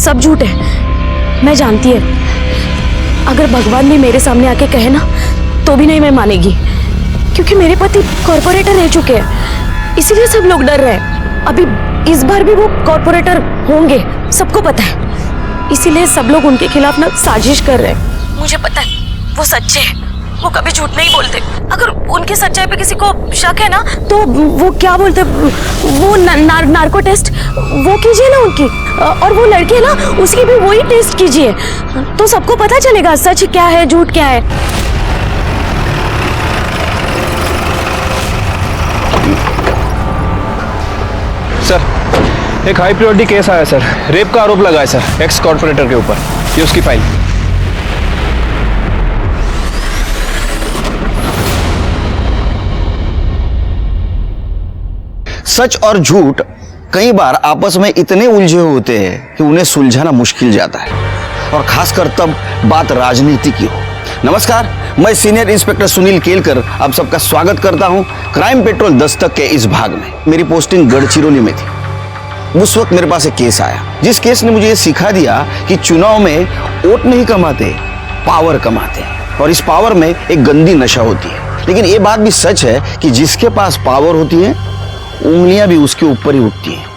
सब झूठ है, मैं जानती है। अगर भगवान भी मेरे सामने आके कहे ना तो भी नहीं मैं मानेगी, क्योंकि मेरे पति कॉर्पोरेटर रह चुके हैं, इसीलिए सब लोग डर रहे हैं। अभी इस बार भी वो कॉर्पोरेटर होंगे, सबको पता है, इसीलिए सब लोग उनके खिलाफ ना साजिश कर रहे हैं। मुझे पता है वो सच्चे हैं, वो कभी झूठ नहीं बोलते। अगर उनकी सच्चाई पे किसी को शक है ना तो वो क्या बोलते, वो नार्को टेस्ट वो कीजिए ना उनकी, और वो लड़की है ना उसकी भी वही टेस्ट कीजिए, तो सबको पता चलेगा सच क्या है झूठ क्या है। सर, एक हाई प्रायोरिटी केस आया सर, रेप का आरोप लगा है सर एक्स कॉर्पोरेटर के ऊपर। ये उसकी फाइल। सच और झूठ कई बार आपस में इतने उलझे होते हैं कि उन्हें सुलझाना मुश्किल जाता है, और खासकर तब बात राजनीति की हो। नमस्कार, मैं सीनियर इंस्पेक्टर सुनील केलकर आप सबका स्वागत करता हूं क्राइम पेट्रोल दस्तक के इस भाग में। मेरी पोस्टिंग गढ़चिरौली में थी। उस वक्त मेरे पास एक केस आया, जिस केस ने मुझे ये सिखा दिया कि चुनाव में वोट नहीं कमाते, पावर कमाते हैं, और इस पावर में एक गंदी नशा होती है। लेकिन ये बात भी सच है कि जिसके पास पावर होती है उंगलियां भी उसके ऊपर ही उठती हैं।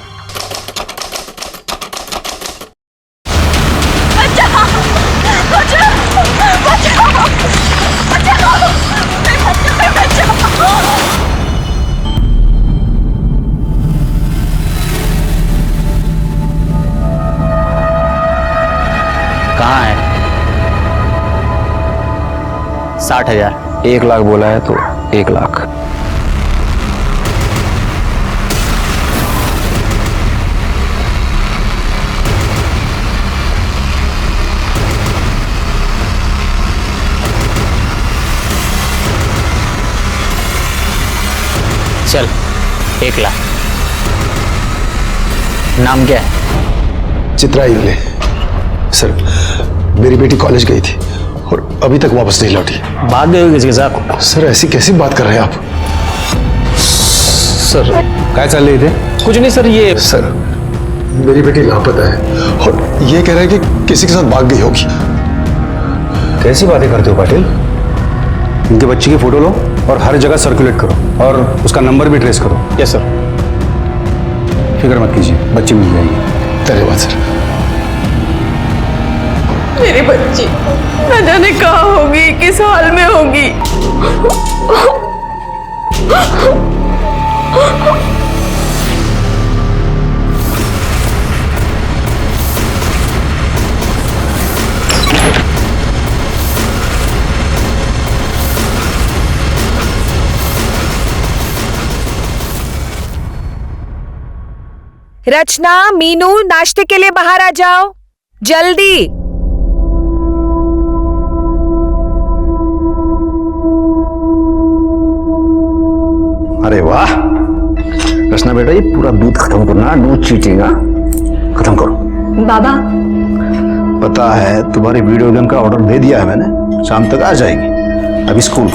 कहाँ है? 60,000। 1 लाख बोला है तो 1 लाख। चल, 1 लाख। नाम क्या है? चित्रा इंगले। सर, मेरी बेटी कॉलेज गई थी और अभी तक वापस नहीं लौटी। बात गई होगी किसी के साथ? सर, ऐसी कैसी बात कर रहे हैं आप? सर, क्या चल रही थे? कुछ नहीं सर, ये सर, मेरी बेटी लापता है और ये कह रहे हैं कि किसी के साथ भाग गई होगी। कैसी बातें करते हो पाटिल? इनके बच्चे की फोटो लो और हर जगह सर्कुलेट करो, और उसका नंबर भी ट्रेस करो। Yes sir. फिक्र मत कीजिए, बच्ची मिल जाएगी। धन्यवाद सर। मेरी बच्ची न जाने कहाँ होगी, किस हाल में होगी। रचना, मीनू, नाश्ते के लिए बाहर आ जाओ जल्दी। अरे वाह रचना बेटा, ये पूरा दूध खत्म करना, नो चीटिंग। खत्म करो। बाबा, पता है तुम्हारी वीडियो गेम का ऑर्डर दे दिया है मैंने, शाम तक आ जाएगी। अभी स्कूल।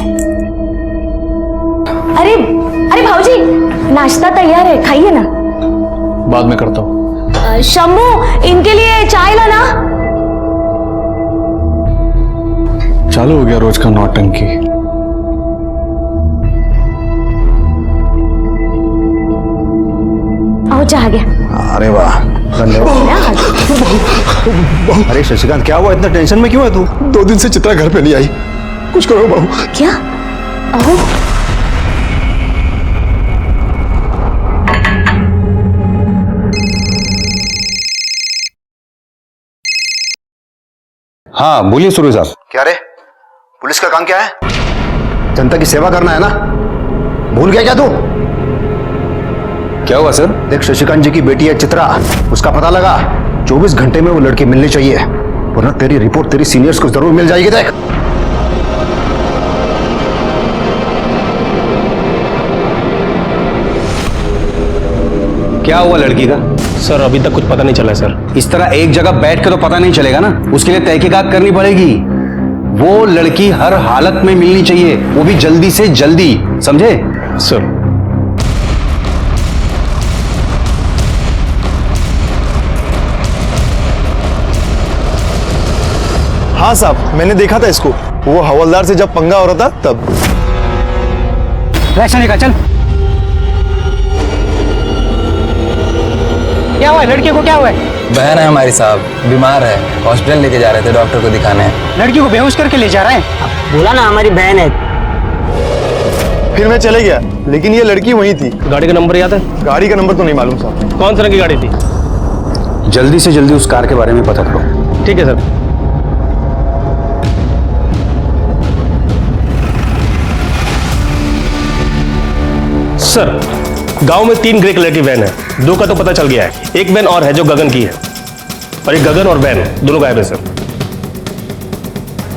अरे अरे भाऊजी, नाश्ता तैयार है, खाइए ना। बाद में करता हूँ। शंभू, इनके लिए चाय लाना। चालू हो गया रोज का नौटंकी। आओ, चाह गया। अरे वाह, धन्यवाद। अरे शशिकांत, क्या हुआ? इतना टेंशन में क्यों है तू? 2 दिन से चित्रा घर पे नहीं आई, कुछ करो बाबू। क्या? आओ। हाँ बोलिए सुरेश साहब। क्या रे, पुलिस का काम क्या है? जनता की सेवा करना है ना? भूल गया क्या तू? क्या हुआ सर? देख, शशिकांत जी की बेटी है चित्रा, उसका पता लगा। 24 घंटे में वो लड़की मिलनी चाहिए, वरना तेरी रिपोर्ट तेरी सीनियर्स को जरूर मिल जाएगी। देख, क्या हुआ लड़की का? सर, अभी तक कुछ पता नहीं चला सर। इस तरह एक जगह बैठ के तो पता नहीं चलेगा ना, उसके लिए तहकीकात करनी पड़ेगी। वो लड़की हर हालत में मिलनी चाहिए, वो भी जल्दी से जल्दी, समझे सर? हाँ साहब, मैंने देखा था इसको, वो हवलदार से जब पंगा हो रहा था तब। फ्लैश निकाल, चल। क्या हुआ लड़की को, क्या हुआ है? बहन है हमारी साहब, बीमार है, हॉस्पिटल लेके जा रहे थे डॉक्टर को दिखाने। लड़की को बेहोश करके ले जा रहे हैं। बोला ना हमारी बहन है। फिर मैं चले गया, लेकिन ये लड़की वहीं थी। गाड़ी का नंबर याद है? गाड़ी का नंबर तो नहीं मालूम साहब। कौन सी रंग की गाड़ी थी? जल्दी से जल्दी उस कार के बारे में पता करो। ठीक है सर। सर, गांव में 3 ग्रे कलर की वैन है, 2 का तो पता चल गया है, एक वैन और है जो गगन की है, और एक गगन और वैन दोनों गायब है सर।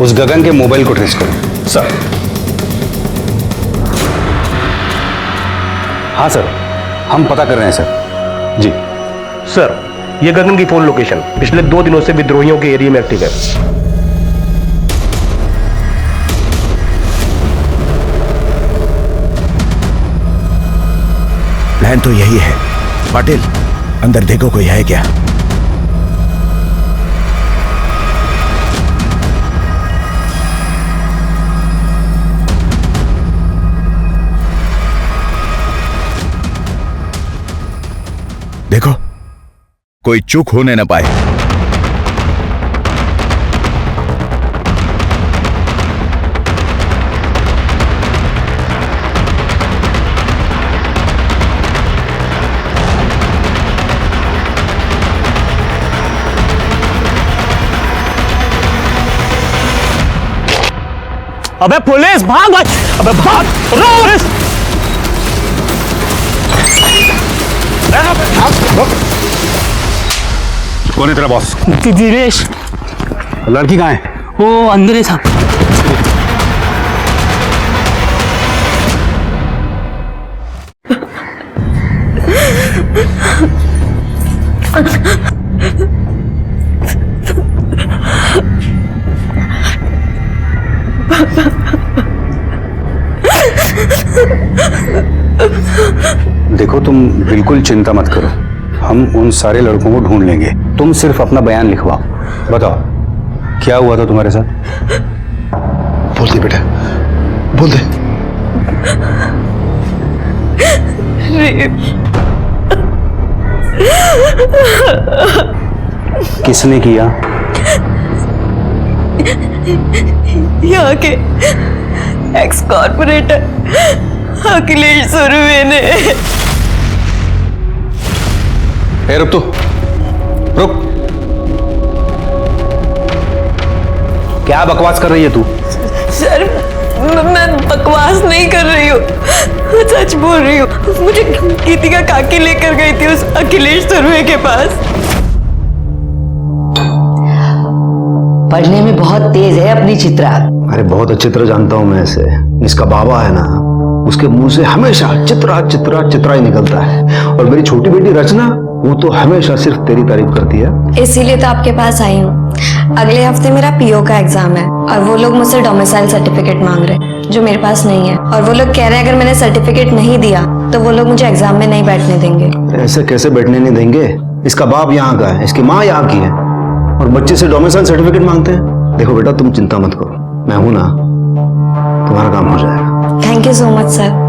उस गगन के मोबाइल को ट्रेस करो। सर। हाँ सर, हम पता कर रहे हैं सर। जी सर, ये गगन की फोन लोकेशन पिछले 2 दिनों से विद्रोहियों के एरिया में एक्टिव है। प्लान तो यही है। पाटिल, अंदर देखो कोई है क्या? देखो, कोई चूक होने न पाए। अबे पुलिस, भाग भाग! अबे भाग! पुलिस! कौन है तेरा बॉस? दिनेश। लड़की कहाँ है? वो अंदर है साहब। देखो, तुम बिल्कुल चिंता मत करो, हम उन सारे लड़कों को ढूंढ लेंगे। तुम सिर्फ अपना बयान लिखवाओ। बताओ, क्या हुआ था तुम्हारे साथ? बोल दे बेटा, बोल दे। किसने किया? यहाँ के एक्स कॉर्पोरेटर अखिलेश सुरवे ने। रुक, तो रुक। क्या बकवास कर रही है तू? सर, मैं बकवास नहीं कर रही हूँ, मैं सच बोल रही हूँ। मुझे गीतिका काकी लेकर गई थी उस अखिलेश सुरवे के पास। पढ़ने में बहुत तेज है अपनी चित्रा। अरे बहुत अच्छी तरह जानता हूं मैं इसे। इसका बाबा है ना, उसके मुंह से हमेशा चित्रा चित्रा चित्रा ही निकलता है। और मेरी छोटी बेटी रचना, वो तो हमेशा सिर्फ तेरी तारीफ करती है। इसीलिए तो आपके पास आई हूँ। अगले हफ्ते मेरा पीओ का एग्जाम है और वो लोग मुझसे डोमिसाइल सर्टिफिकेट मांग रहे हैं जो मेरे पास नहीं है। और वो लोग कह रहे हैं अगर मैंने सर्टिफिकेट नहीं दिया तो वो लोग मुझे एग्जाम में नहीं बैठने देंगे। ऐसे कैसे बैठने नहीं देंगे? इसका बाप यहाँ का है, इसकी माँ यहाँ की है, और बच्चे से डोमिसाइल सर्टिफिकेट मांगते हैं। देखो बेटा, तुम चिंता मत करो, मैं हूं ना, तुम्हारा काम हो जाएगा। Thank you so much sir.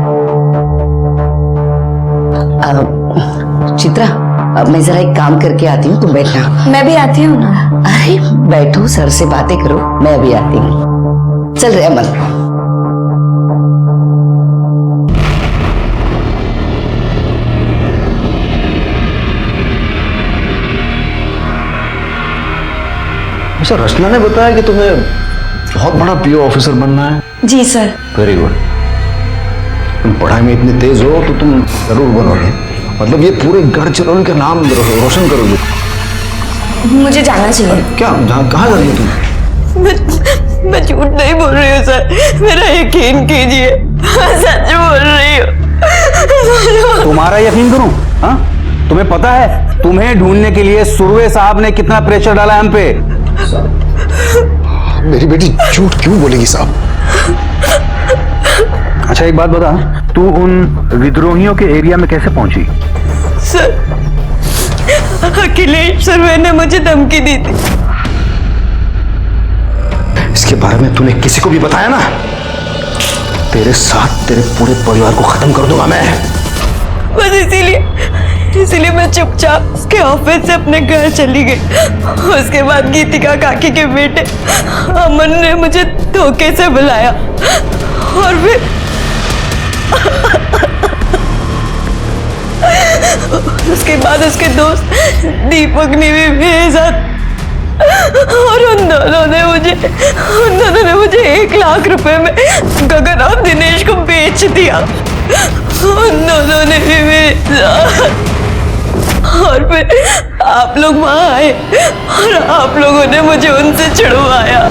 Chitra, अब मैं जरा एक काम करके आती हूँ, तुम बैठना। मैं भी आती हूँ ना। अरे बैठो, सर से बातें करो, मैं अभी आती हूँ। चल रहे अमन। अच्छा, रचना ने बताया कि तुम्हें बहुत बड़ा पीओ ऑफिसर बनना है। जी सर। Very good. तुम पढ़ाई में इतने तेज हो तो तुम जरूर बनोगे। मतलब ये पूरे गढ़चिरौली का नाम रोशन करोगे। मुझे जाना चाहिए। क्या, कहाँ जा रही हो तुम? मैं झूठ नहीं बोल रही हूँ सर, मेरा यकीन कीजिए, मैं सच बोल रही हूँ। तुम्हारा यकीन करूं? हाँ, तुम्हें पता है तुम्हें ढूंढने के लिए सुरवे साहब ने कितना प्रेशर डाला हम पे? मेरी बेटी झूठ क्यों बोलेगी साहब? अच्छा एक बात बता, तू उन विद्रोहियों के एरिया में कैसे पहुंची? सर, अखिलेश सुरवे ने मुझे धमकी दी थी। इसके बारे में तूने किसी को भी बताया ना, तेरे साथ तेरे पूरे परिवार को खत्म कर दूंगा मैं। बस इसीलिए मैं चुपचाप उसके ऑफिस से अपने घर चली गई। उसके बाद गीतिका काकी के बेटे अमन ने मुझे धोखे से बुलाया और फिर उसके बाद उसके दोस्त दीपक ने भी मेरे साथ, और उन दोनों ने मुझे 1 लाख रुपए में गगन और दिनेश को बेच दिया। उन दोनों ने भी मेरे साथ, और फिर आप लोग वहां आए और आप लोगों ने मुझे उनसे छुड़वाया।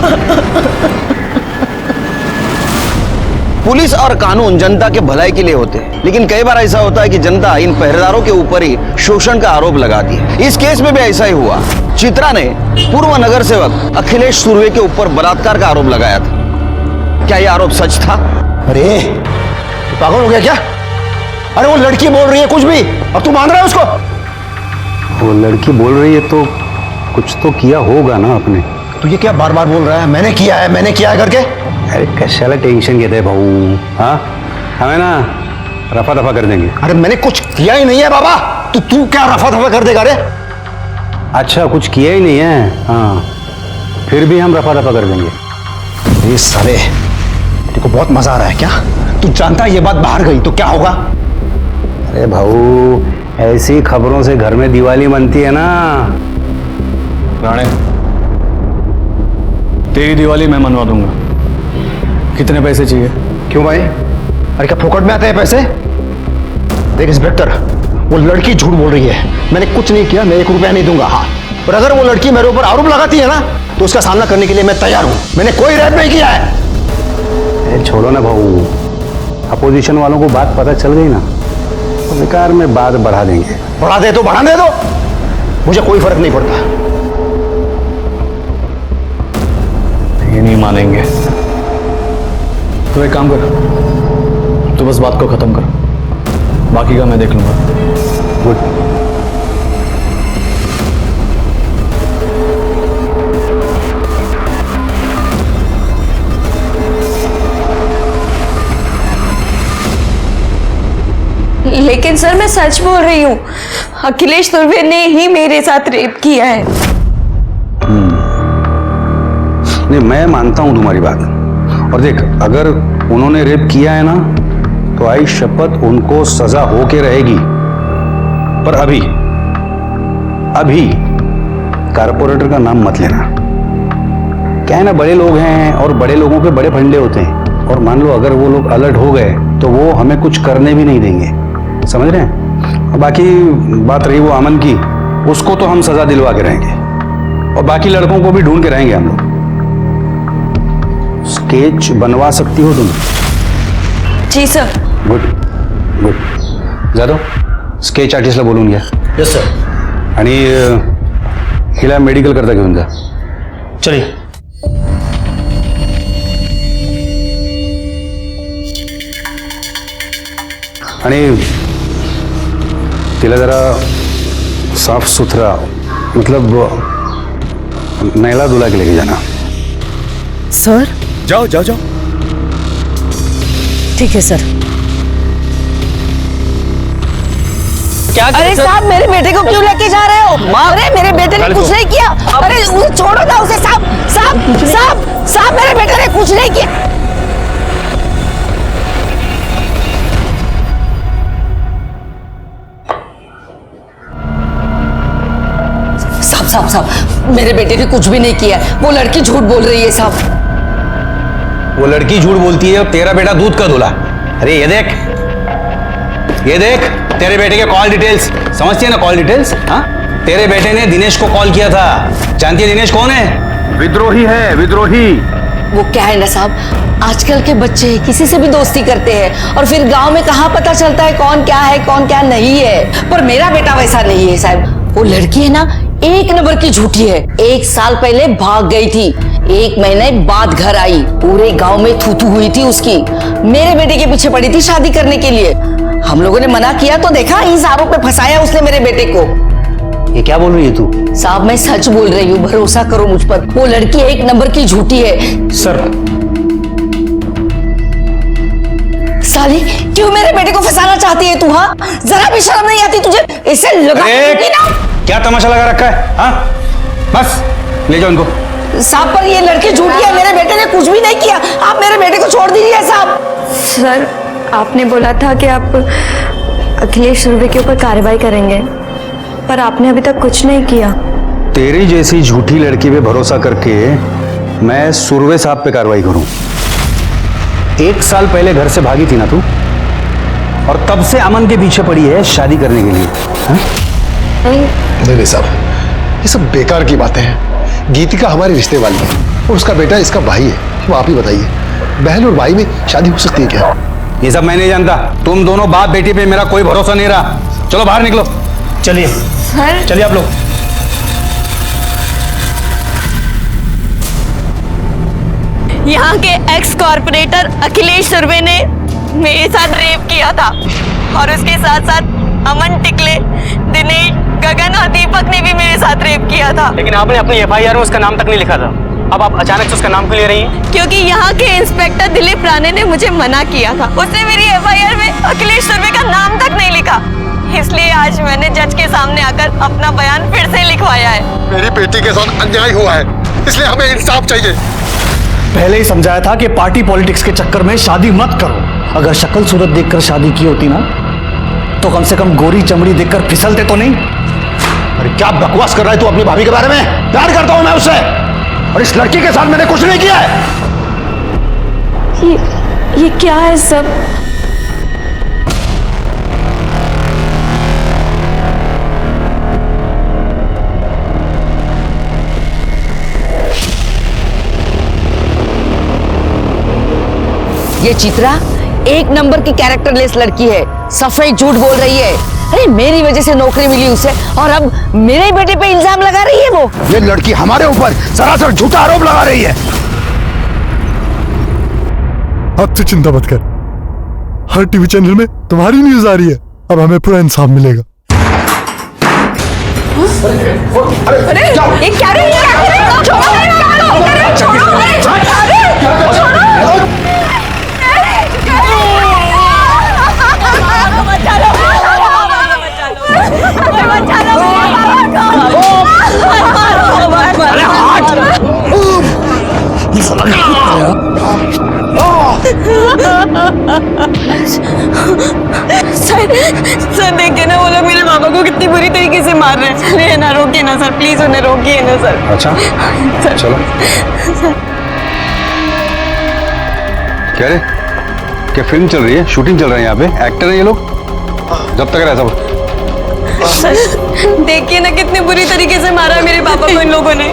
पुलिस और कानून जनता के भलाई के लिए होते हैं, लेकिन कई बार ऐसा होता है कि जनता इन पहरेदारों के ऊपर ही शोषण का आरोप लगाती है। इस केस में भी ऐसा ही हुआ। चित्रा ने पूर्व नगर सेवक अखिलेश सुर्वे के ऊपर बलात्कार का आरोप लगाया था। क्या यह आरोप सच था? अरे पागल हो गया क्या? अरे वो लड़की बोल रही है कुछ भी और तू मान रहा है उसको? वो लड़की बोल रही है तो कुछ तो किया होगा ना आपने। तू ये क्या बार बार बोल रहा है मैंने किया है करके? अरे कशाला टेंशन घेते भाऊ, हाँ हमें ना रफा दफा कर देंगे। अरे मैंने कुछ किया ही नहीं है बाबा, तू क्या रफा दफा कर देगा? रे अच्छा कुछ किया ही नहीं है, हाँ फिर भी हम रफा दफा कर देंगे। ये साले तेरे को बहुत मजा आ रहा है क्या? तू जानता है ये बात बाहर गई तो क्या होगा? अरे भाऊ ऐसी खबरों से घर में दिवाली बनती है ना। राणे, तेरी दिवाली मैं मनवा दूंगा। कितने पैसे चाहिए? क्यों भाई? अरे क्या फोकट में आते हैं पैसे? देख इंस्पेक्टर, वो लड़की झूठ बोल रही है, मैंने कुछ नहीं किया, मैं 1 रुपया नहीं दूंगा। हाँ, पर अगर वो लड़की मेरे ऊपर आरोप लगाती है ना तो उसका सामना करने के लिए मैं तैयार हूं। मैंने कोई रेप नहीं किया है। छोड़ो ना भाऊ, अपोजिशन वालों को बात पता चल गई ना तो बेकार में बात बढ़ा देंगे। बढ़ा दे तो बढ़ाने दो, मुझे कोई फर्क नहीं पड़ता। ये नहीं मानेंगे तो एक काम कर, तो बस बात को खत्म कर, बाकी का मैं देख लूंगा। गुड। लेकिन सर मैं सच बोल रही हूँ, अखिलेश सुर्वे ने ही मेरे साथ रेप किया है। नहीं मैं मानता हूं तुम्हारी बात, और देख अगर उन्होंने रेप किया है ना तो आई शपथ उनको सजा होके रहेगी। पर अभी कारपोरेटर का नाम मत लेना। क्या है ना, बड़े लोग हैं और बड़े लोगों के बड़े फंडे होते हैं, और मान लो अगर वो लोग अलर्ट हो गए तो वो हमें कुछ करने भी नहीं देंगे, समझ रहे हैं। और बाकी बात रही वो अमन की, उसको तो हम सजा दिलवा के रहेंगे, और बाकी लड़कों को भी ढूंढ के रहेंगे हम लोग। स्केच बनवा सकती हो तुम? जी sir. Good good. Jadhav sketch आर्टिस्टला बोलून घ्या। Yes sir. आणि हिला मेडिकल करता घेऊन जा। चलिए। आणि तिला जरा साफ सुथरा मतलब नैला धुला के लेके जाना। सर जाओ जाओ जाओ। ठीक है सर। क्या? अरे साहब मेरे बेटे को क्यों लेके जा रहे हो? अरे मेरे बेटे ने कुछ नहीं किया। अरे उसे छोड़ो ना उसे। साहब साहब साहब साहब मेरे बेटे ने कुछ नहीं किया। साहब साहब साहब मेरे बेटे ने कुछ भी नहीं किया, वो लड़की झूठ बोल रही है साहब। वो लड़की झूठ बोलती है और तेरा बेटा दूध का दूल्हा। अरे ये देख तेरे बेटे के कॉल डिटेल्स, समझती है ना कॉल डिटेल्स? हाँ तेरे बेटे ने दिनेश को कॉल किया था। जानती है दिनेश कौन है? विद्रोही है, विद्रोही। वो क्या है ना साहब, आजकल के बच्चे किसी से भी दोस्ती करते हैं और फिर गांव में कहाँ पता चलता है कौन क्या नहीं है। पर मेरा बेटा वैसा नहीं है साहब। वो लड़की है ना 1 नंबर की झूठी है। 1 साल पहले भाग गई थी, 1 महीने बाद घर आई, पूरे गांव में थूथू हुई थी उसकी। मेरे बेटे के पीछे पड़ी थी शादी करने के लिए। हम लोगों ने मना किया तो देखा इस आरोप में फंसाया उसने मेरे बेटे को। ये क्या बोल रही है तू? साहब मैं सच बोल रही हूँ, भरोसा करो मुझ पर। वो लड़की एक नंबर की झूठी है। सर साली, क्यों मेरे बेटे को फंसाना चाहती है तू? हाँ, जरा भी शर्म नहीं आती तुझे? इससे लगा ना। क्या तमाशा लगा रखा है? हाँ, बस ले जाओ इनको। साहब पर ये लड़की झूठी है, मेरे बेटे ने कुछ भी नहीं किया। आप मेरे बेटे को छोड़ दीजिए साहब। सर, आपने बोला था कि आप अखिलेश सुरवे के ऊपर कार्रवाई करेंगे, पर आपने अभी तक कुछ नहीं किया। तेरी जैसी झूठी लड़की पे भरोसा करके मैं सुरवे साहब पे कार्रवाई करूं? 1 साल पहले घर से भागी थी ना तू, और तब से अमन के पीछे पड़ी है शादी करने के लिए। नहीं साहब, ये सब बेकार की बातें हैं। गीतिका हमारे रिश्ते वाली है और उसका बेटा इसका भाई है। वो आप ही बताइए, बहन और भाई में शादी हो सकती है क्या? ये सब मैं नहीं जानता। तुम दोनों बाप बेटी पे मेरा कोई भरोसा नहीं रहा। चलो बाहर निकलो। चलिए सर, चलिए आप लोग। यहाँ के एक्स कॉर्पोरेटर अखिलेश सुरवे ने मेरे साथ रेप किया था, और उसके साथ साथ अमन टिकले, दिनेश, गगन और दीपक ने भी मेरे साथ रेप किया था। लेकिन आपने अपनी FIR में उसका नाम तक नहीं लिखा था। अब आप अचानक से उसका नाम क्यों ले रही हैं? क्योंकि यहाँ के इंस्पेक्टर दिलीप राणे ने मुझे मना किया था। उसने मेरी FIR में अखिलेश सुरवे का नाम तक नहीं लिखा, इसलिए आज मैंने जज के सामने आकर अपना बयान फिर से लिखवाया है। मेरी बेटी के साथ अन्याय हुआ है, इसलिए हमें इंसाफ चाहिए। पहले ही समझाया था कि पार्टी पॉलिटिक्स के चक्कर में शादी मत करो। अगर शक्ल सूरत देखकर शादी की होती ना, तो कम से कम गोरी चमड़ी देखकर फिसलते तो नहीं। अरे क्या बकवास कर रहा है तू अपनी भाभी के बारे में? प्यार करता हूं मैं उससे, और इस लड़की के साथ मैंने कुछ नहीं किया है। ये क्या है सब? ये चित्रा एक नंबर की कैरेक्टरलेस लड़की है, सफेद झूठ बोल रही है। अरे मेरी वजह से नौकरी मिली उसे, और अब मेरे बेटे पे इल्जाम लगा रही है वो। ये लड़की हमारे ऊपर सरासर झूठा आरोप लगा रही है। अब तो चिंता मत कर, हर टीवी चैनल में तुम्हारी न्यूज आ रही है। अब हमें पूरा इंसाफ मिलेगा। अरे ये क्या रे? सर देखिए ना, वो लोग मेरे पापा को कितनी बुरी तरीके से मार रहे हैं। अरे ना, रोकिए ना सर, प्लीज उन्हें रोकिए ना सर। अच्छा सर, चलो। क्या रे, क्या फिल्म चल रही है? शूटिंग चल रही है यहाँ पे? एक्टर है ये लोग? जब तक रहता हो। सर देखिए ना, कितनी बुरी तरीके से मारा है मेरे पापा को इन लोगों ने।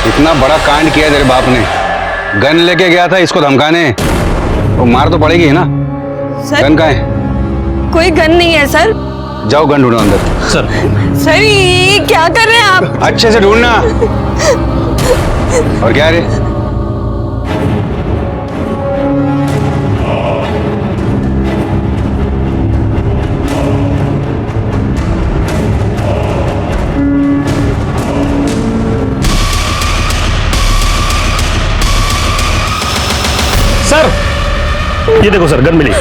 इतना बड़ा कांड किया तेरे बाप ने, गन लेके गया था इसको धमकाने, तो मार तो पड़ेगी है ना। सर गन कहाँ है? कोई गन नहीं है सर। जाओ गन ढूंढो अंदर। सर ये क्या कर रहे हैं आप? अच्छे से ढूंढना। और क्या रे? सर ये देखो सर, गन मिली।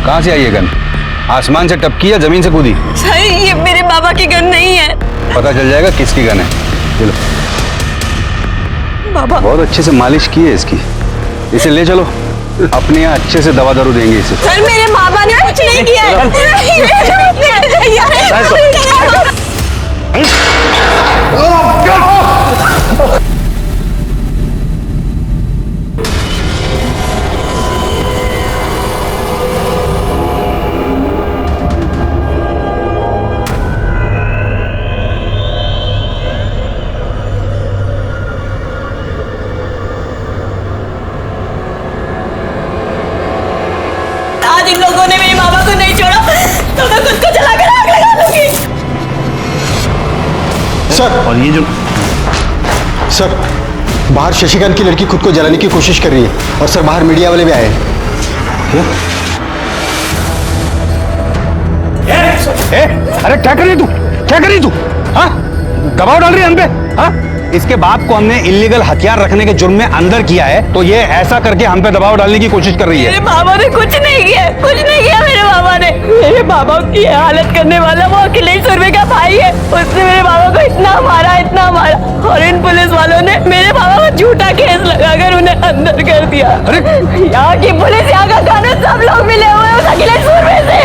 कहां से आई ये गन? आसमान से टपकी या जमीन से कूदी? सर ये मेरे बाबा की गन नहीं है। पता चल जाएगा किसकी गन है। चलो। बाबा बहुत अच्छे से मालिश की है इसकी। इसे ले चलो, अपने यहाँ अच्छे से दवा दारू देंगे इसे। सर मेरे बाबा ने कुछ नहीं किया है। आज इन लोगों ने मेरे बाबा को नहीं छोड़ा तो मैं खुद को जलाकर आग लगा दूंगी। सर, और ये जो सर बाहर शशिकांत की लड़की खुद को जलाने की कोशिश कर रही है, और सर बाहर मीडिया वाले भी आए हैं। अरे क्या कर रही तू, क्या कर रही तू? हाँ, दबाव डाल रही है हम पे? हाँ, इसके बाप को हमने इलीगल हथियार रखने के जुर्म में अंदर किया है, तो ये ऐसा करके हम पे दबाव डालने की कोशिश कर रही है। मेरे बाबा ने कुछ नहीं किया, कुछ नहीं किया मेरे बाबा ने। मेरे बाबा की हालत करने वाला वो अखिलेश सुरवे का भाई है। उसने मेरे बाबा को इतना मारा, और इन पुलिस वालों ने मेरे बाबा को झूठा केस लगाकर उन्हें अंदर कर दिया। अरे यहाँ की पुलिस, यहाँ का कानून, सब लोग मिले हुए हैं उस अखिलेश सुरवे से।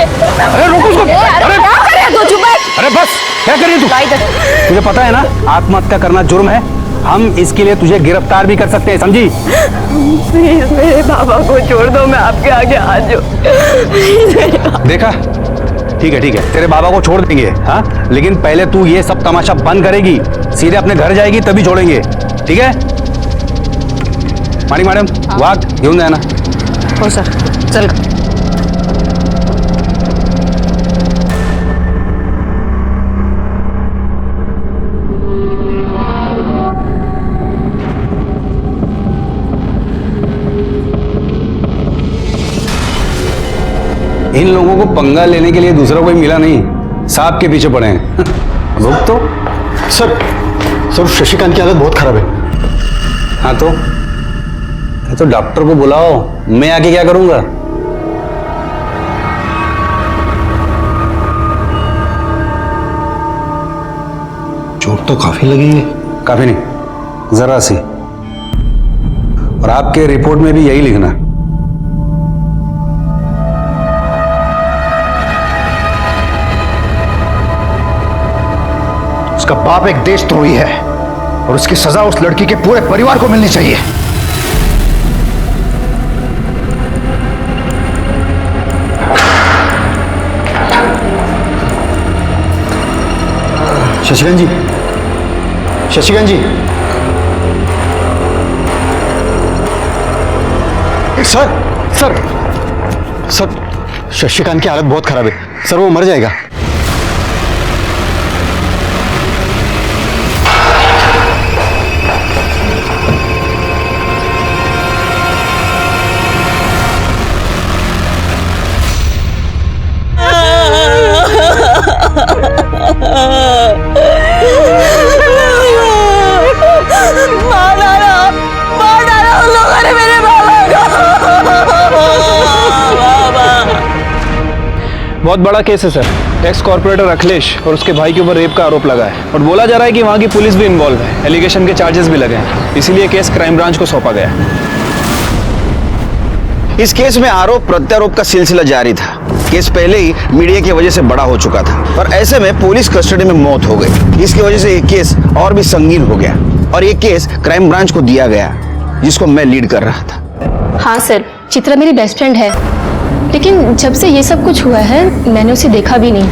अरे रोको उसको। अरे क्या कर रहे हो? चुप है। अरे बस, क्या कर रही तू? तुझे पता है ना आत्महत्या करना जुर्म है। हम इसके लिए तुझे गिरफ्तार भी कर सकते हैं, समझी? प्लीज मेरे बाबा को छोड़ दो, मैं आपके आगे हाथ जोड़। देखा, ठीक है, तेरे बाबा को छोड़ देंगे, हाँ, लेकिन पहले तू ये सब तमाशा बंद करेगी, सीधे अपने घर जाएगी, तभी छोड़ेंगे, ठीक है? मानिक मॅडम, वाघ घेऊन जाना। हो सर, चल। इन लोगों को पंगा लेने के लिए दूसरा कोई मिला नहीं, सांप के पीछे पड़े हैं। रुक तो। सर शशिकांत की हालत बहुत खराब है। हाँ तो डॉक्टर को बुलाओ, मैं आके क्या करूंगा? चोट तो काफी लगी है। काफी नहीं, जरा सी। और आपके रिपोर्ट में भी यही लिखना। उसका बाप एक देशद्रोही है और उसकी सजा उस लड़की के पूरे परिवार को मिलनी चाहिए। शशिकांत जी, शशिकांत जी, सर शशिकांत की हालत बहुत खराब है सर, वो मर जाएगा। बहुत बड़ा केस है सर। एक्स कॉर्पोरेटर अखिलेश और उसके भाई के ऊपर रेप का आरोप लगा है और बोला जा रहा है कि वहां की पुलिस भी इन्वॉल्व है। एलिगेशन के चार्जेस भी लगे हैं, इसीलिए केस क्राइम ब्रांच को सौंपा गया है। इस केस में आरोप प्रत्यारोप का सिलसिला जारी था। केस पहले ही मीडिया की वजह से बड़ा हो चुका था और ऐसे में पुलिस कस्टडी में मौत हो गई। इसकी वजह से ये केस और भी संगीन हो गया और ये केस क्राइम ब्रांच को दिया गया, जिसको मैं लीड कर रहा था। हाँ सर, चित्रा मेरी बेस्ट फ्रेंड है, लेकिन जब से ये सब कुछ हुआ है मैंने उसे देखा भी नहीं।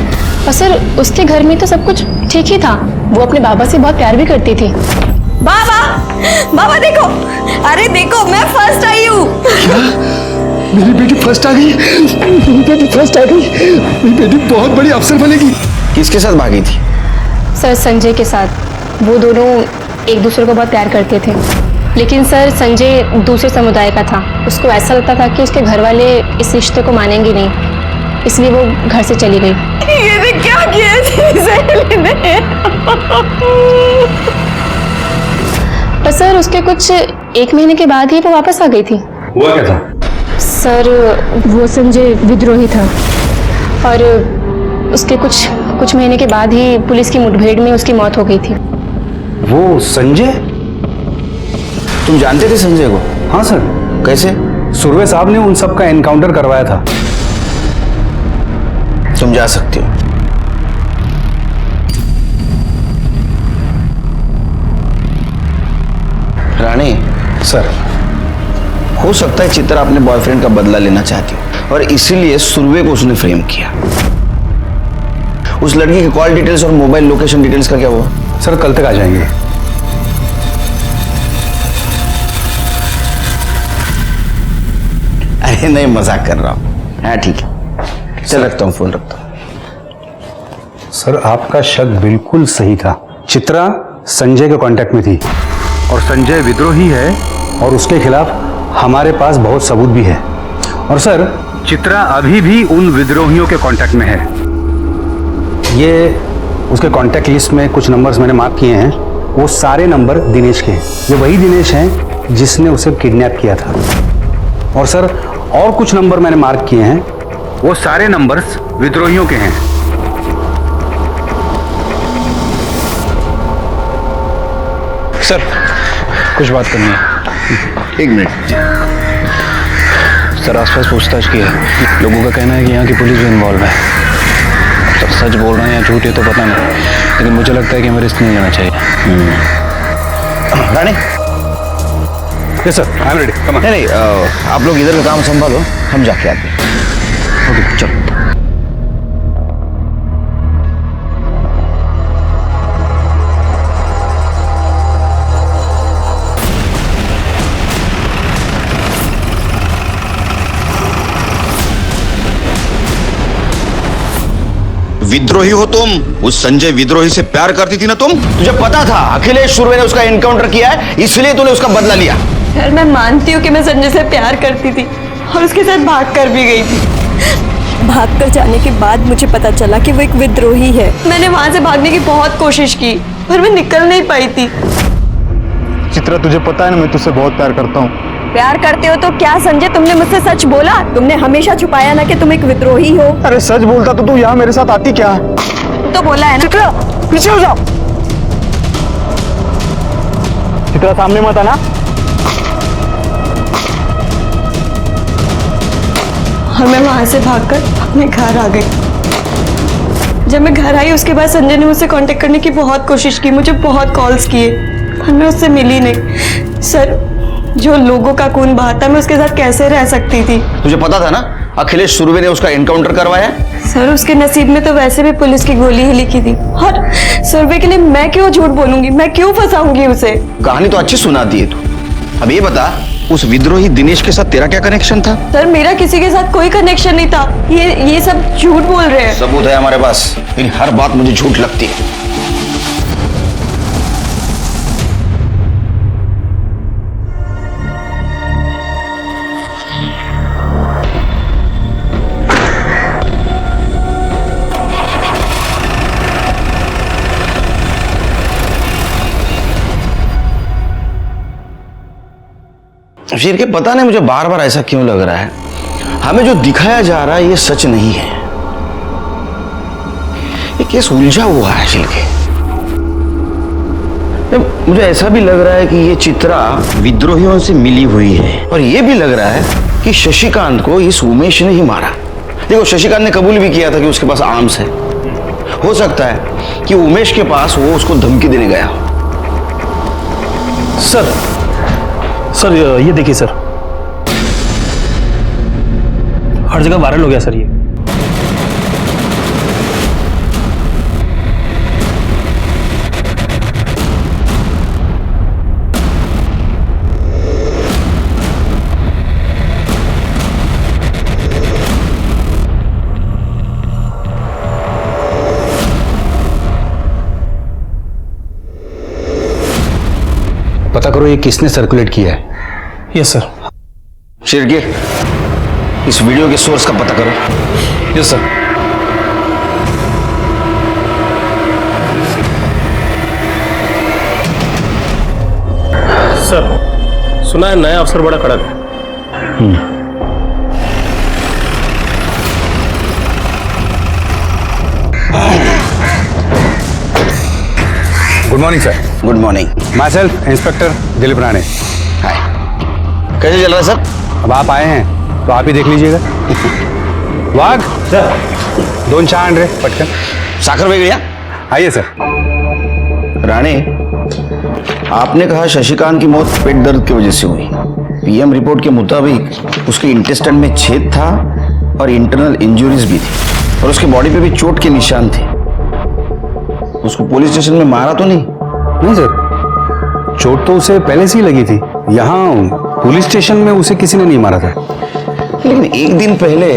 और सर उसके घर में तो सब कुछ ठीक ही था, वो अपने बाबा से बहुत प्यार भी करती थी। बाबा देखो, अरे देखो मैं फर्स्ट आई हूँ। मेरी बेटी फर्स्ट आ गई, मेरी बेटी फर्स्ट आ गई, मेरी बेटी बहुत बड़ी अफसर बनेगी। किसके साथ भागी थी? सर संजय के साथ। वो दोनों एक दूसरे को बहुत प्यार करते थे, लेकिन सर संजय दूसरे समुदाय का था। उसको ऐसा लगता था कि उसके घर वाले इस रिश्ते को मानेंगे नहीं, इसलिए वो घर से चली गई। ये क्या किया ने? पर सर उसके कुछ 1 महीने के बाद ही वो वापस आ गई थी। हुआ क्या था? सर वो संजय विद्रोही था और उसके कुछ महीने के बाद ही पुलिस की मुठभेड़ में उसकी मौत हो गई थी। वो संजय? तुम जानते थे संजय को? हाँ सर। कैसे? सुरवे साहब ने उन सब का एनकाउंटर करवाया था। तुम जा सकते हो। रानी सर, हो सकता है चित्रा अपने बॉयफ्रेंड का बदला लेना चाहती हो और इसीलिए सुरवे को उसने फ्रेम किया। उस लड़की की कॉल डिटेल्स और मोबाइल लोकेशन डिटेल्स का क्या हुआ? सर कल तक आ जाएंगे। अरे नहीं, मजाक कर रहा हूं। हाँ ठीक है, चल रखता हूं, फोन रखता हूं। सर आपका शक बिल्कुल सही था। चित्रा संजय के कांटेक्ट में थी और संजय विद्रोही है और उसके खिलाफ हमारे पास बहुत सबूत भी है। और सर चित्रा अभी भी उन विद्रोहियों के कांटेक्ट में है। ये उसके कांटेक्ट लिस्ट में कुछ नंबर्स मैंने मार्क किए हैं, वो सारे नंबर दिनेश के हैं। ये वही दिनेश हैं जिसने उसे किडनैप किया था। और सर और कुछ नंबर मैंने मार्क किए हैं, वो सारे नंबर्स विद्रोहियों के हैं। सर कुछ बात करनी है। एक मिनट। सर आसपास पूछताछ की है, लोगों का कहना है कि यहाँ की पुलिस भी इन्वॉल्व है। सर सच बोल रहे हैं या झूठ है तो पता नहीं, लेकिन मुझे लगता है कि हमें रिस्क नहीं लेना चाहिए। Rani, yes sir, I am ready. Come on. नहीं, आप लोग इधर का काम संभालो, हम जाके आते हैं। ओके चलो। विद्रोही हो तुम? उस संजय विद्रोही से प्यार करती थी ना तुम? तुझे पता था अखिलेश सुरवे ने उसका एनकाउंटर किया है, इसलिए तूने उसका बदला लिया। सर मैं मानती हूँ कि मैं संजय से प्यार करती थी और उसके साथ भाग कर भी गई थी। भाग कर जाने के बाद मुझे पता चला कि वो एक विद्रोही है। मैंने वहां से भागने की बहुत कोशिश की पर मैं निकल नहीं पाई थी। चित्रा तुझे पता है ना मैं तुझसे बहुत प्यार करता हूँ। प्यार करते हो तो क्या संजय तुमने मुझसे सच बोला? तुमने हमेशा छुपाया ना कि तुम एक विद्रोही हो। अरे सच बोलता तो तू यहाँ मेरे साथ आती क्या? तो बोला है ना। चित्रा पीछे हो जाओ। चित्रा सामने मत आना। और मैं वहां से भागकर अपने घर आ गई। जब मैं घर आई उसके बाद संजय ने मुझसे कांटेक्ट करने की बहुत कोशिश की, मुझे बहुत कॉल्स किए पर मैं उससे मिली नहीं। सर जो लोगों का खून बहाता मैं उसके साथ कैसे रह सकती थी? तुझे पता था ना अखिलेश सुरवे ने उसका एनकाउंटर करवाया? सर उसके नसीब में तो वैसे भी पुलिस की गोली ही लिखी थी और सुरवे के लिए मैं क्यों झूठ बोलूंगी, मैं क्यों फंसाऊंगी उसे? कहानी तो अच्छी सुनाती है तू। अब ये बता उस विद्रोही दिनेश के साथ तेरा क्या कनेक्शन था? सर मेरा किसी के साथ कोई कनेक्शन नहीं था। ये सब झूठ बोल रहे हैं। सबूत है हमारे पास, लेकिन हर बात मुझे झूठ लगती है। फिर के पता नहीं मुझे बार बार ऐसा क्यों लग रहा है, हमें जो दिखाया जा रहा है ये सच नहीं है। ये केस उलझा हुआ है शिल्के। मुझे ऐसा भी लग रहा है कि ये चित्रा विद्रोहियों से मिली हुई है और ये भी लग रहा है कि शशिकांत को इस उमेश ने ही मारा। देखो शशिकांत ने कबूल भी किया था कि उसके पास आर्म्स है। हो सकता है कि उमेश के पास वो उसको धमकी देने गया हो। सर ये देखिए सर, हर जगह वायरल हो गया सर ये। पता करो ये किसने सर्कुलेट किया है। Yes sir. शिर्के इस वीडियो के सोर्स का पता करो। Yes sir. सर सुना है नया अफसर बड़ा कड़क है। Good morning sir. Good morning. Myself inspector Dilip Rane. Hi, कैसे चल रहा है सर? अब आप आए हैं तो आप ही देख लीजिएगा। वाघ सर, 2 चाय आण रे पटकन। साखर वेगळ्या। आइए सर। राणे, आपने कहा शशिकांत की मौत पेट दर्द की वजह से हुई। पीएम रिपोर्ट के मुताबिक उसके इंटेस्टाइन में छेद था और इंटरनल इंजरीज भी थी और उसके बॉडी पे भी चोट के निशान थे। उसको पुलिस स्टेशन में मारा तो नहीं? नहीं सर, चोट तो उसे पहले से ही लगी थी। यहाँ पुलिस स्टेशन में उसे किसी ने नहीं मारा था। लेकिन एक दिन पहले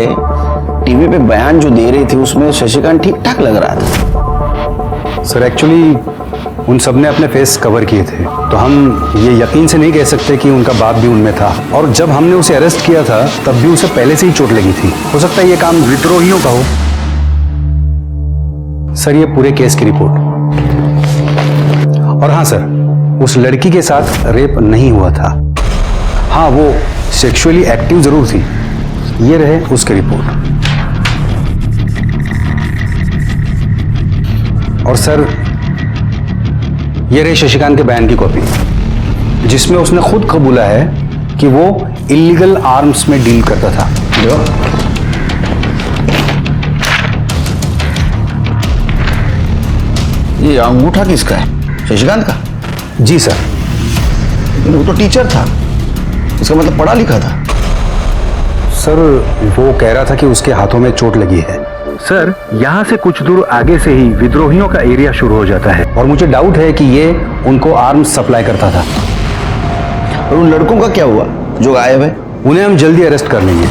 टीवी पे बयान जो दे रहे थे उसमें शशिकांत ठीक ठाक लग रहा था। सर एक्चुअली उन सब ने अपने फेस कवर किए थे, तो हम ये यकीन से नहीं कह सकते कि उनका बाप भी उनमें था। और जब हमने उसे अरेस्ट किया था तब भी उसे पहले से ही चोट लगी थी। हो सकता है ये काम विद्रोहियों का हो। सर ये पूरे केस की रिपोर्ट। और हाँ सर, उस लड़की के साथ रेप नहीं हुआ था। हाँ, वो सेक्सुअली एक्टिव जरूर थी। ये रहे उसकी रिपोर्ट। और सर ये रहे शशिकांत के बयान की कॉपी, जिसमें उसने खुद कबूला है कि वो इलीगल आर्म्स में डील करता था। जो ये अंगूठा किसका है? शशिकांत का? जी सर। वो तो टीचर था, इसका मतलब पढ़ा लिखा था। सर वो कह रहा था कि उसके हाथों में चोट लगी है। सर यहाँ से कुछ दूर आगे से ही विद्रोहियों का एरिया शुरू हो जाता है। और मुझे डाउट है कि ये उनको आर्म्स सप्लाई करता था। और उन लड़कों का क्या हुआ जो गायब है? उन्हें हम जल्दी अरेस्ट कर लेंगे।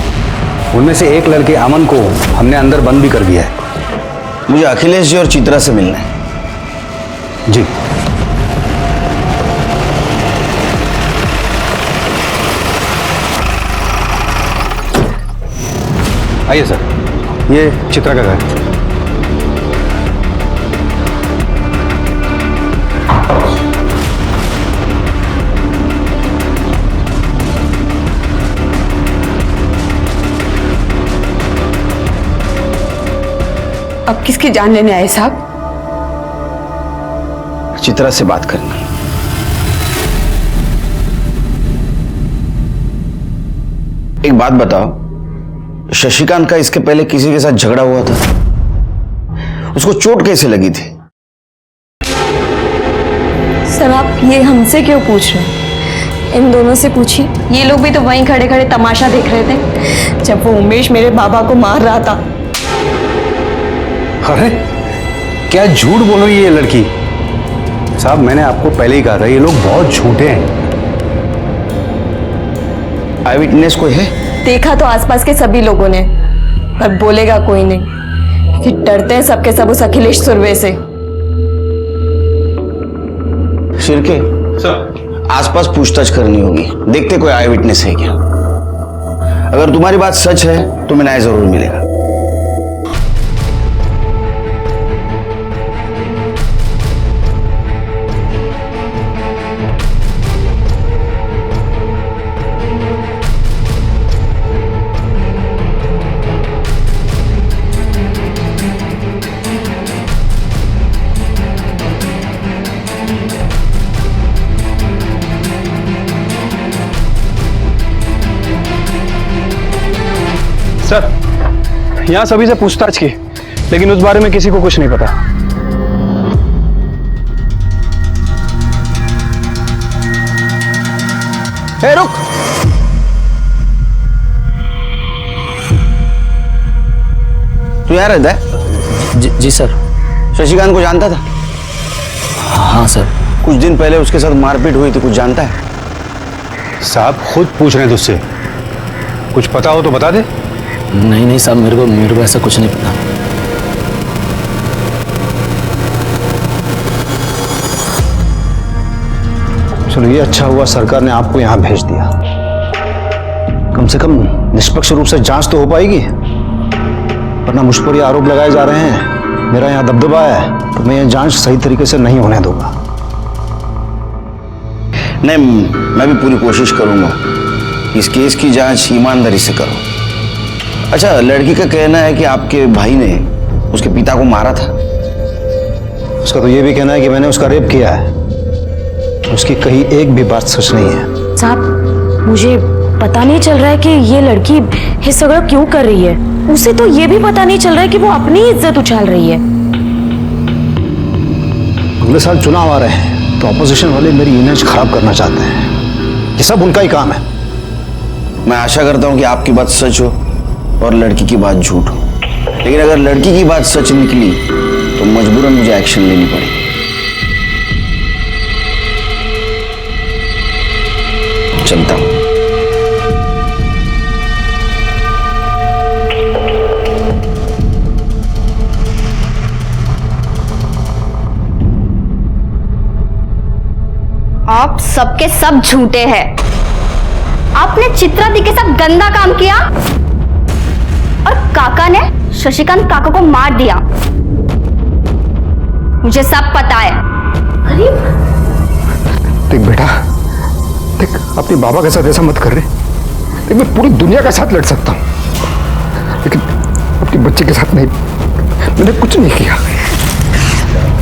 उनमें से एक लड़के अमन को हमने अंदर बंद भी कर दिया है। मुझे अखिलेश जी और चित्रा से मिलना है। जी। आइए सर, ये चित्रा का घर। अब किसकी जान लेने आए साहब? चित्रा से बात करनी है। एक बात बताओ, शशिकांत का इसके पहले किसी के साथ झगड़ा हुआ था? उसको चोट कैसे लगी थी? सर आप ये हमसे क्यों पूछ रहे हैं? इन दोनों से पूछिए। ये लोग भी तो वहीं खड़े खड़े तमाशा देख रहे थे जब वो उमेश मेरे बाबा को मार रहा था। अरे क्या झूठ बोल रही है ये लड़की? साहब मैंने आपको पहले ही कहा था, ये लोग बहुत झूठे हैं। आई विटनेस कोई है? देखा तो आसपास के सभी लोगों ने, पर बोलेगा कोई नहीं कि डरते हैं सबके सब उस अखिलेश सुरवे से। शिरके सर, आसपास पूछताछ करनी होगी, देखते कोई आई विटनेस है क्या। अगर तुम्हारी बात सच है तो मैं न्याय जरूर मिलेगा। सर यहाँ सभी से पूछताछ की, लेकिन उस बारे में किसी को कुछ नहीं पता। ए, रुक। तू यहाँ रहता है? जी सर। शशिकांत को जानता था? हाँ सर। कुछ दिन पहले उसके साथ मारपीट हुई थी, कुछ जानता है? साहब खुद पूछ रहे हैं तुझसे, कुछ पता हो तो बता दे। नहीं साहब, मेरे को ऐसा कुछ नहीं पता। चलो ये अच्छा हुआ सरकार ने आपको यहां भेज दिया, कम से कम निष्पक्ष रूप से जांच तो हो पाएगी। वरना मुझ पर ये आरोप लगाए जा रहे हैं, मेरा यहाँ दबदबा है, तो मैं ये जांच सही तरीके से नहीं होने दूंगा। नहीं, मैं भी पूरी कोशिश करूंगा कि इस केस की जांच ईमानदारी से करो। अच्छा, लड़की का कहना है कि आपके भाई ने उसके पिता को मारा था। उसका तो ये भी कहना है कि मैंने उसका रेप किया है। उसकी कहीं एक भी बात सच नहीं है। साहब मुझे पता नहीं चल रहा है कि ये लड़की ये सगळं क्यों कर रही है। उसे तो ये भी पता नहीं चल रहा है कि वो अपनी इज्जत उछाल रही है। अगले साल चुनाव आ रहे हैं, तो ऑपोजिशन वाले मेरी इमेज खराब करना चाहते हैं। ये सब उनका ही काम है। मैं आशा करता हूं कि आपकी बात सच हो और लड़की की बात झूठ हो। लेकिन अगर लड़की की बात सच निकली तो मजबूरन मुझे एक्शन लेनी पड़ेगी। चलता हूं। आप सबके सब झूठे हैं। आपने चित्रा दी के साथ गंदा काम किया और काका ने शशिकांत काका को मार दिया। मुझे सब पता है। अरे देख बेटा, देख अपने बाबा के साथ ऐसा मत कर रहे। देख मैं पूरी दुनिया के साथ लड़ सकता हूँ, लेकिन अपने बच्चे के साथ नहीं। मैंने कुछ नहीं किया।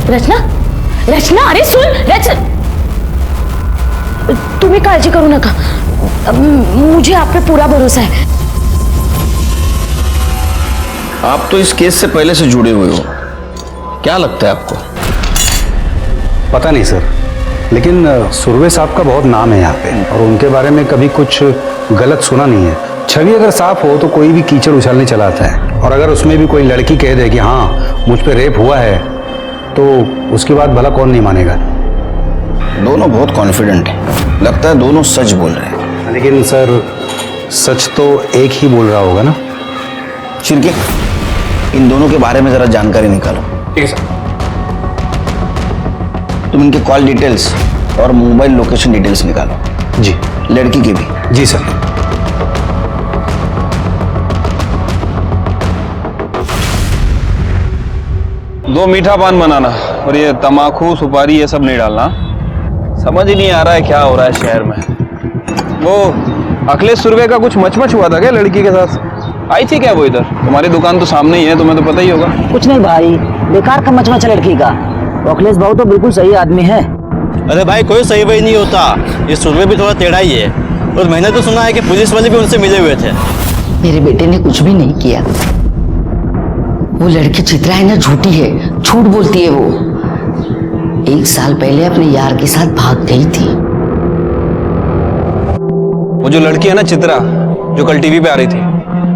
रचना, रचना, अरे सुन रचना, तुम्हें काळजी करू नका, मुझे आप पे पूरा भरोसा है। आप तो इस केस से पहले से जुड़े हुए हो, क्या लगता है आपको? पता नहीं सर, लेकिन सुरवे साहब का बहुत नाम है यहाँ पे, और उनके बारे में कभी कुछ गलत सुना नहीं है। छवि अगर साफ हो तो कोई भी कीचड़ उछालने चला आता है, और अगर उसमें भी कोई लड़की कह दे कि हाँ मुझ पे रेप हुआ है, तो उसकी बात भला कौन नहीं मानेगा। दोनों बहुत कॉन्फिडेंट है, लगता है दोनों सच बोल रहे हैं। लेकिन सर सच तो एक ही बोल रहा होगा ना। शिर्के, इन दोनों के बारे में जरा जानकारी निकालो। ठीक है सर। तुम इनके कॉल डिटेल्स और मोबाइल लोकेशन डिटेल्स निकालो। जी। लड़की के भी। जी सर। दो मीठा पान बनाना, और ये तमाकू सुपारी ये सब नहीं डालना। समझ ही नहीं आ रहा है क्या हो रहा है शहर में। वो अखिलेश सुरवे का कुछ मचमच हुआ था क्या लड़की के साथ? आई थी क्या वो इधर? तुम्हारी दुकान तो सामने ही है, तुम्हें तो पता ही होगा। कुछ नहीं भाई, बेकार का मचमच लड़की का। अखिलेश भाऊ तो बिल्कुल सही आदमी है। अरे भाई कोई सही वही नहीं होता, ये सुरवे भी थोड़ा टेढ़ा ही है। और मैंने तो सुना है कि पुलिस वाले भी उनसे मिले हुए थे। मेरे बेटे ने कुछ भी नहीं किया। वो लड़की चित्रा है ना, झूठी है, झूठ बोलती है वो। 1 साल पहले अपने यार के साथ भाग गई थी। वो जो लड़की है ना चित्रा, जो कल टीवी पे आ रही थी,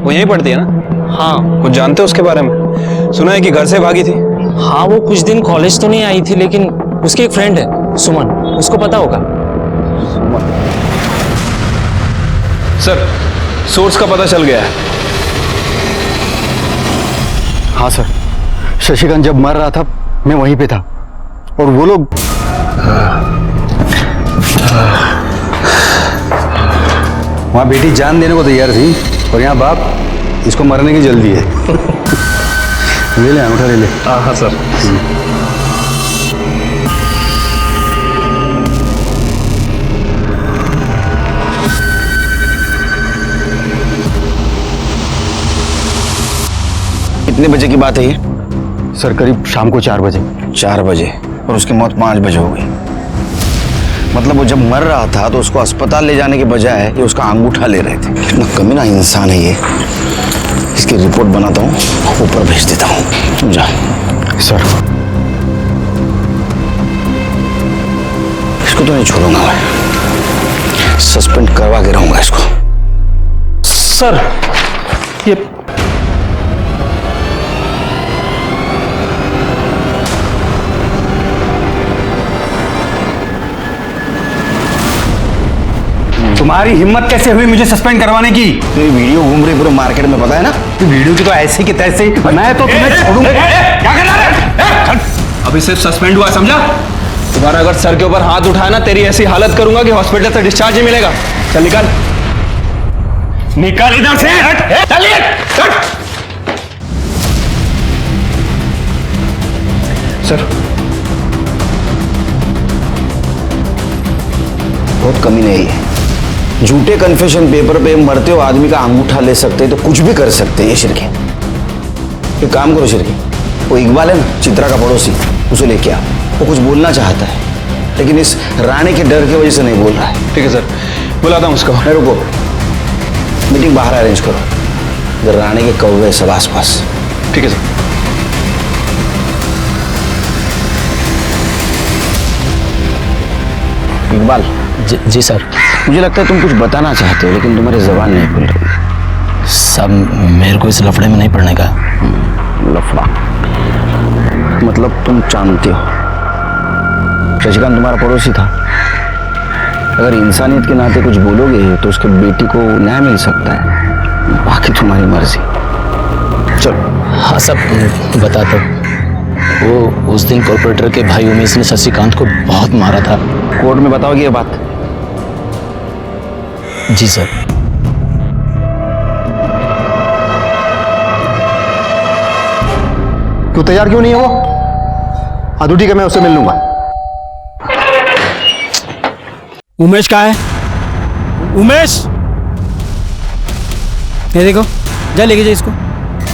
वो यहीं पढ़ती है ना? हाँ। कुछ जानते हो उसके बारे में? सुना है कि घर से भागी थी। हाँ, वो कुछ दिन कॉलेज तो नहीं आई थी, लेकिन उसकी एक फ्रेंड है सुमन, उसको पता होगा। सर, सोर्स का पता चल गया है। हाँ सर, शशिकांत जब मर रहा था मैं वहीं पे था, और वो लोग वहाँ बेटी जान देने को तैयार थी, और यहाँ बाप इसको मरने की जल्दी है। ले ले अंगूठा ले ले। हाँ सर। कितने बजे की बात है ये? सर करीब शाम को 4 बजे। 4 बजे, और उसकी मौत 5 बजे हो गई। मतलब वो जब मर रहा था तो उसको अस्पताल ले जाने के बजाय ये उसका अंगूठा ले रहे थे। कितना कमीना इंसान है ये। इसकी रिपोर्ट बनाता हूँ, ऊपर भेज देता हूँ। तुम जा। सर इसको तो नहीं छोड़ूंगा मैं, सस्पेंड करवा के रहूंगा इसको। सर ये तुम्हारी हिम्मत कैसे हुई मुझे सस्पेंड करवाने की? तेरी वीडियो घूम रही पूरे मार्केट में, पता है ना? वीडियो की तो ऐसे की तैसे ही, मैं तो तुम्हें छोड़ूंगा। क्या कर रहा है? अभी सिर्फ सस्पेंड हुआ, समझा? तुम्हारा अगर सर के ऊपर हाथ उठाया ना, तेरी ऐसी हालत करूंगा कि हॉस्पिटल से डिस्चार्ज ही मिलेगा। चल निकल, निकल इधर से। सर बहुत कमी नहीं है। झूठे कन्फेशन पेपर पे मरते हो आदमी का अंगूठा ले सकते हैं तो कुछ भी कर सकते हैं ये शिरके। एक काम करो शिरके, वो इकबाल है ना चित्रा का पड़ोसी, उसे लेके आ। वो कुछ बोलना चाहता है लेकिन इस राणे के डर की वजह से नहीं बोल रहा है। ठीक है सर, बुलाता हूँ उसको। नहीं रुको, मीटिंग बाहर अरेंज करो, इधर राणे के कौवे सब आसपास। ठीक है सर। इकबाल। जी सर। मुझे लगता है तुम कुछ बताना चाहते हो लेकिन तुम्हारी जबान नहीं खुल रही। सब मेरे को इस लफड़े में नहीं पड़ने का। लफड़ा मतलब तुम जानते हो शशिकांत तुम्हारा पड़ोसी था। अगर इंसानियत के नाते कुछ बोलोगे तो उसके बेटी को न्याय मिल सकता है, बाकी तुम्हारी मर्जी। चलो। हाँ सब बता दो। वो उस दिन कॉर्पोरेटर के भाई उमेश ने शशिकांत को बहुत मारा था। कोर्ट में बताओगे ये बात? जी सर। तू तैयार क्यों नहीं है वो? हाँ तो ठीक है, मैं उससे मिल लूंगा। उमेश कहाँ है? उमेश, ये देखो, जा लेके जा इसको।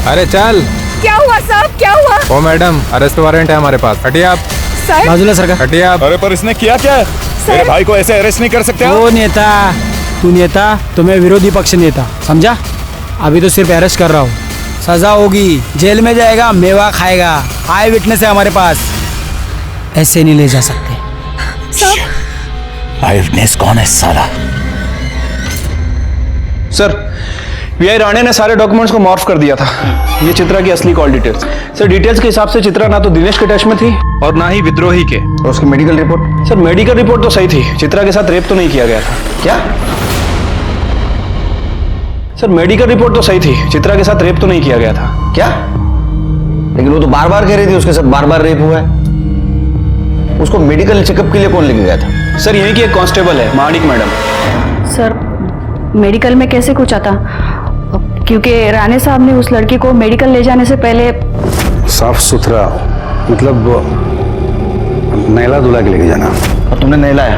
अरे चल। क्या हुआ साहब, क्या हुआ? ओ मैडम, अरेस्ट वारंट है हमारे पास, हटिए आप। सर बाजूला सरका। हटिए आप। अरे पर इसने किया क्या है? मेरे भाई को ऐसे अरेस्ट नहीं कर सकते। वो नेता, तू नेता तो मैं विरोधी पक्ष नेता, समझा? अभी तो सिर्फ अरेस्ट कर रहा हूँ, सजा होगी, जेल में जाएगा, मेवा खाएगा। आई विटनेस है हमारे पास, ऐसे नहीं ले जा सकते। आई विटनेस कौन है साला? सर, वीआई राणे ने सारे डॉक्यूमेंट्स को मॉर्फ कर दिया था। ये चित्रा की असली कॉल डिटेल्स। सर, डिटेल्स के हिसाब से चित्रा ना तो दिनेश के टच में थी और ना ही विद्रोही के। और उसकी medical report? Sir, medical report तो सही थी, चित्रा के साथ रेप तो नहीं किया गया था। क्या? सर, मेडिकल रिपोर्ट तो सही थी, चित्रा के साथ रेप तो नहीं किया गया था। क्या? लेकिन वो तो बार बार कह रही थी उसके साथ बार बार रेप हुआ है। उसको मेडिकल चेकअप के लिए कौन लेके गया था? सर, यहीं की एक कांस्टेबल है, माणिक मैडम। सर, मेडिकल में कैसे कुछ आता? क्योंकि राणे साहब ने उस लड़की को मेडिकल ले जाने से पहले साफ सुथरा, मतलब नहला धुला के लेके जाना। और तुमने नहलाया?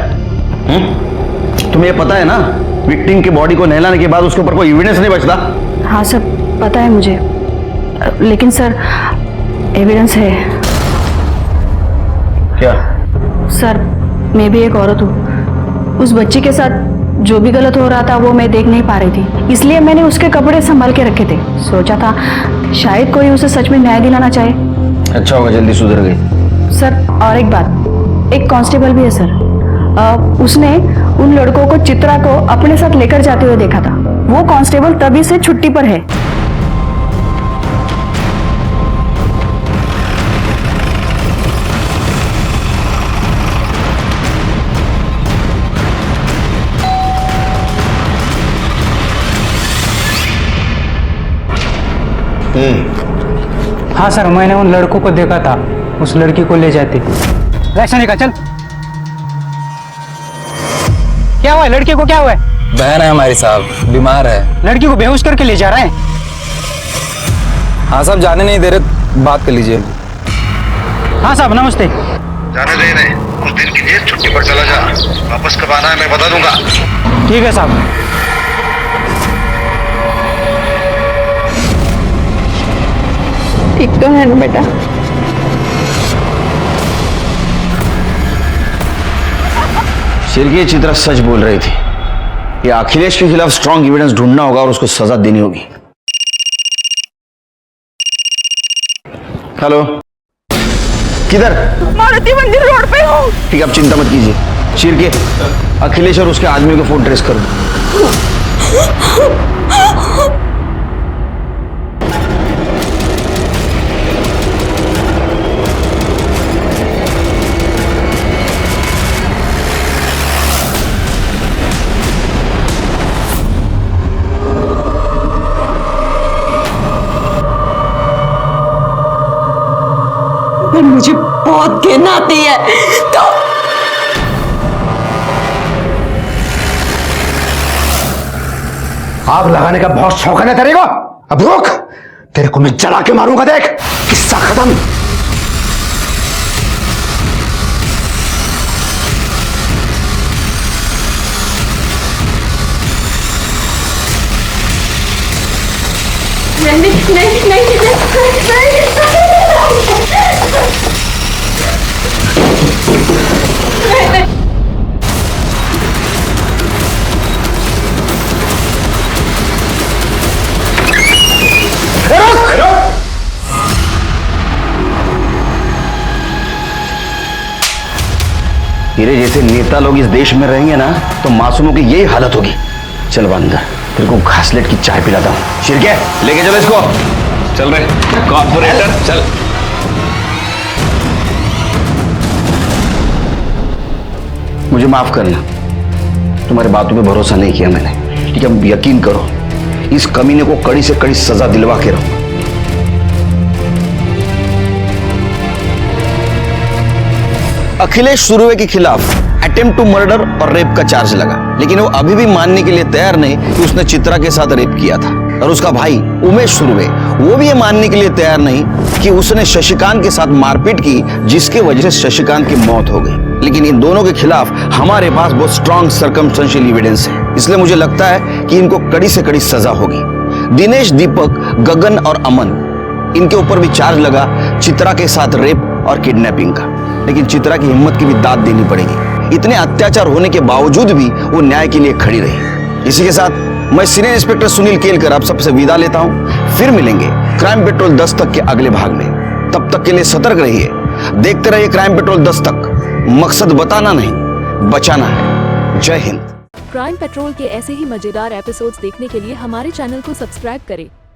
तुम्हें ये पता है ना, विक्टिम की बॉडी को नहलाने के बाद उसके ऊपर कोई एविडेंस नहीं बचता। हाँ सर, पता है मुझे, लेकिन सर एविडेंस है। क्या? सर, मैं भी एक औरत हूँ। उस बच्ची के साथ जो भी गलत हो रहा था वो मैं देख नहीं पा रही थी, इसलिए मैंने उसके कपड़े संभाल के रखे थे। सोचा था शायद कोई उसे सच में न्याय दिलाना चाहे। अच्छा होगा, जल्दी सुधर गई। सर, और एक बात, एक कांस्टेबल भी है सर, उसने उन लड़कों को, चित्रा को अपने साथ लेकर जाते हुए देखा था। वो कांस्टेबल तभी से छुट्टी पर है। हाँ सर, मैंने उन लड़कों को देखा था, उस लड़की को ले जाते। वैसा नहीं का, चल। क्या हुआ है लड़के को, क्या हुआ है? बहन है हमारी साहब, बीमार है। लड़की को बेहोश करके ले जा रहे हैं। हाँ साहब, जाने नहीं दे रहे, बात कर लीजिए। हाँ साहब, नमस्ते। जाने दे रहे, कुछ दिन के लिए छुट्टी पर चला जा, वापस कब आना है मैं बता दूंगा। ठीक है साहब। ठीक तो है ना बेटा? सिर्की चित्रा सच बोल रही थी। ये अखिलेश के खिलाफ स्ट्रॉन्ग एविडेंस ढूंढना होगा और उसको सजा देनी होगी। हेलो, किधर? मारुति मंदिर रोड पे हूँ। ठीक है, आप चिंता मत कीजिए। सिरके, अखिलेश और उसके आदमी को फोन ट्रेस करो। पर मुझे बहुत घिन आती है तो आग लगाने का बहुत शौक है ना तेरे को? अब रुक, तेरे को मैं जला के मारूंगा, देख। किस्सा खत्म। नहीं नहीं नहीं तेरे जैसे नेता लोग इस देश में रहेंगे ना तो मासूमों की यही हालत होगी। चल अंदर, तेरे को घासलेट की चाय पिलाता हूँ। शिरके, लेके चलो इसको। चल रहे कॉर्पोरेटर, चल। मुझे माफ करना, तुम्हारी बातों पे भरोसा नहीं किया मैंने। ठीक है, यकीन करो, इस कमीने को कड़ी से कड़ी सजा दिलवा के रहो। अखिलेश सुरवे के खिलाफ अटेम्प्ट टू मर्डर और रेप का चार्ज लगा, लेकिन वो अभी भी मानने के लिए तैयार नहीं कि उसने चित्रा के साथ रेप किया था। और उसका भाई उमेश सुरवे वो भी ये मानने के लिए तैयार नहीं कि उसने शशिकांत के साथ मारपीट की, जिसकी वजह से शशिकांत की मौत हो गई। लेकिन इन दोनों के खिलाफ हमारे पास बहुत स्ट्रॉन्ग सर्कमस्टेंशियल एविडेंस है, इसलिए मुझे लगता है कि इनको कड़ी से कड़ी सजा होगी। दिनेश, दीपक, गगन और अमन, इनके ऊपर भी चार्ज लगा चित्रा के साथ रेप और किडनैपिंग का। लेकिन चित्रा की हिम्मत की भी दाद देनी पड़ेगी। इतने अत्याचार होने के बावजूद भी वो न्याय के लिए खड़ी रही। इसी के साथ मैं सीनियर इंस्पेक्टर सुनील केलकर आप सबसे विदा लेता हूं। फिर मिलेंगे क्राइम पेट्रोल 10 तक के अगले भाग में। तब तक के लिए सतर्क रहिए, देखते रहिए क्राइम पेट्रोल 10 तक। मकसद बताना नहीं, बचाना है। जय हिंद। क्राइम पेट्रोल के ऐसे ही मजेदार एपिसोड्स देखने के लिए हमारे चैनल को सब्सक्राइब करें